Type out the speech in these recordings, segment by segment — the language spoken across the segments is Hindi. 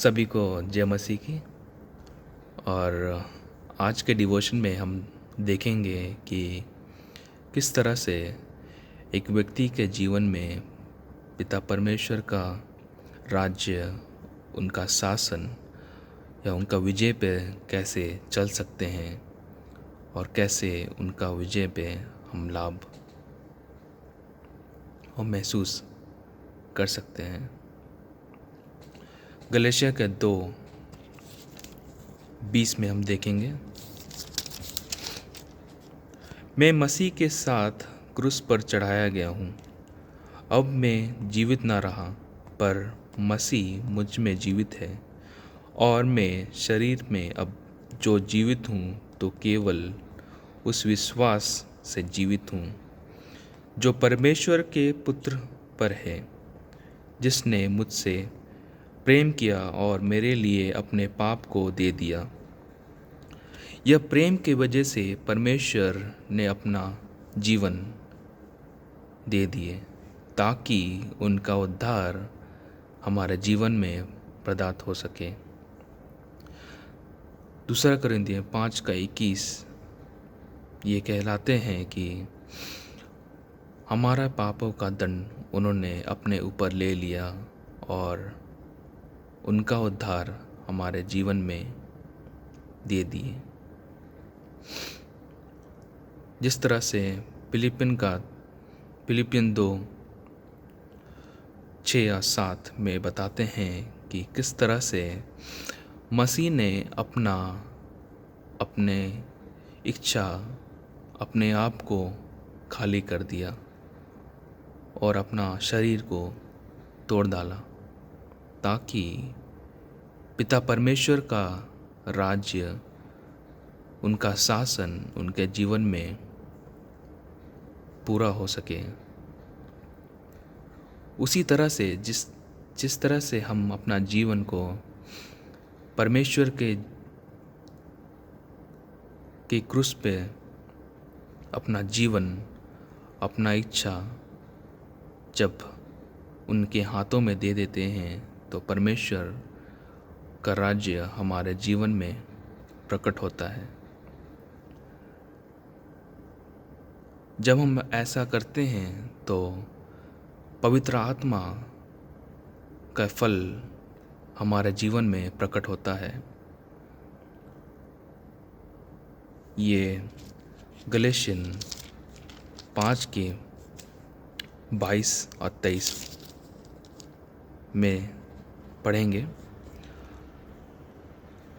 सभी को जय मसीह की। और आज के डिवोशन में हम देखेंगे कि किस तरह से एक व्यक्ति के जीवन में पिता परमेश्वर का राज्य, उनका शासन या उनका विजय पे कैसे चल सकते हैं और कैसे उनका विजय पे हम लाभ और महसूस कर सकते हैं। गलातिया के 2:20 में हम देखेंगे, मैं मसीह के साथ क्रूस पर चढ़ाया गया हूँ। अब मैं जीवित ना रहा, पर मसीह मुझ में जीवित है। और मैं शरीर में अब जो जीवित हूँ तो केवल उस विश्वास से जीवित हूँ जो परमेश्वर के पुत्र पर है, जिसने मुझसे प्रेम किया और मेरे लिए अपने पाप को दे दिया। यह प्रेम की वजह से परमेश्वर ने अपना जीवन दे दिए ताकि उनका उद्धार हमारे जीवन में प्रदात हो सके। दूसरा कुरिन्थियों 5:21 ये कहलाते हैं कि हमारा पापों का दंड उन्होंने अपने ऊपर ले लिया और उनका उद्धार हमारे जीवन में दे दिए। जिस तरह से फिलिपियन 2:6-7 में बताते हैं कि किस तरह से मसीह ने अपने इच्छा, अपने आप को खाली कर दिया और अपना शरीर को तोड़ डाला ताकि पिता परमेश्वर का राज्य, उनका शासन उनके जीवन में पूरा हो सके। उसी तरह से जिस तरह से हम अपना जीवन को परमेश्वर के क्रूस पे अपना जीवन, अपना इच्छा जब उनके हाथों में दे देते हैं तो परमेश्वर का राज्य हमारे जीवन में प्रकट होता है। जब हम ऐसा करते हैं तो पवित्र आत्मा का फल हमारे जीवन में प्रकट होता है। ये गलातियन 5:22 और 23 में पढ़ेंगे।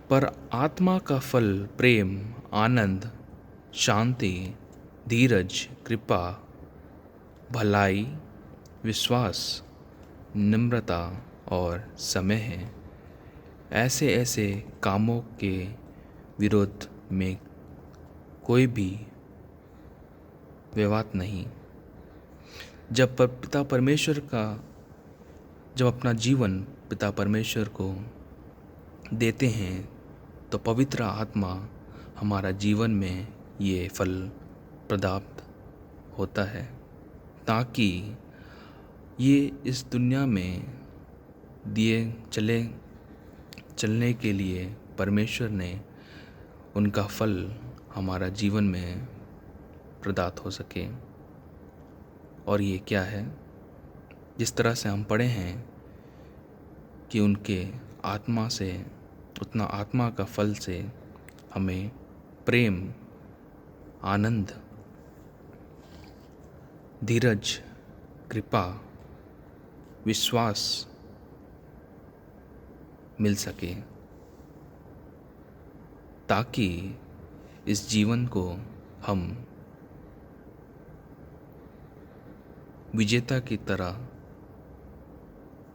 पर आत्मा का फल प्रेम, आनंद, शांति, धीरज, कृपा, भलाई, विश्वास, नम्रता और समय है। ऐसे कामों के विरोध में कोई भी विवाद नहीं। जब अपना जीवन पिता परमेश्वर को देते हैं तो पवित्र आत्मा हमारा जीवन में ये फल प्राप्त होता है ताकि ये इस दुनिया में दिए चलने के लिए परमेश्वर ने उनका फल हमारा जीवन में प्रदात हो सके। और ये क्या है? जिस तरह से हम पढ़े हैं कि उनके आत्मा से, उतना आत्मा का फल से हमें प्रेम, आनंद, धीरज, कृपा, विश्वास मिल सके ताकि इस जीवन को हम विजेता की तरह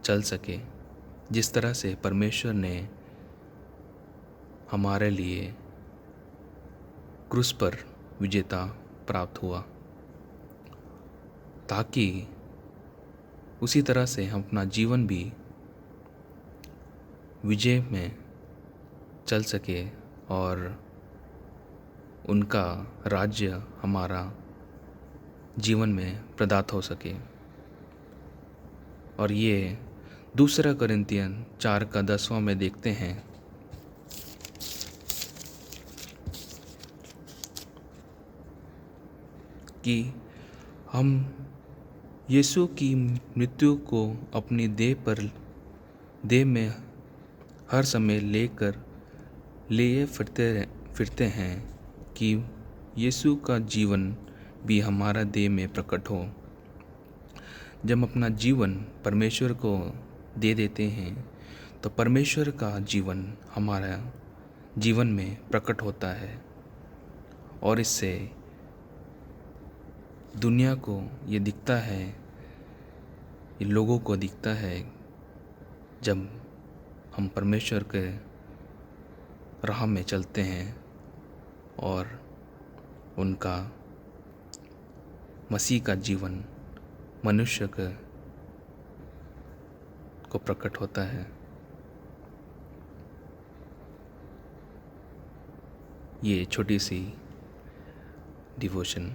चल सके। जिस तरह से परमेश्वर ने हमारे लिए क्रूस पर विजेता प्राप्त हुआ, ताकि उसी तरह से हम अपना जीवन भी विजय में चल सके और उनका राज्य हमारा जीवन में प्रदात हो सके। और ये दूसरा कोरिन्थियन 4 का 10वां में देखते हैं कि हम यीशु की मृत्यु को अपनी देह में हर समय लिए फिरते हैं कि यीशु का जीवन भी हमारा देह में प्रकट हो। जब हम अपना जीवन परमेश्वर को दे देते हैं तो परमेश्वर का जीवन हमारा जीवन में प्रकट होता है और इससे दुनिया को ये दिखता है, ये लोगों को दिखता है जब हम परमेश्वर के राह में चलते हैं और उनका मसीह का जीवन मनुष्य को प्रकट होता है। ये छोटी सी डिवोशन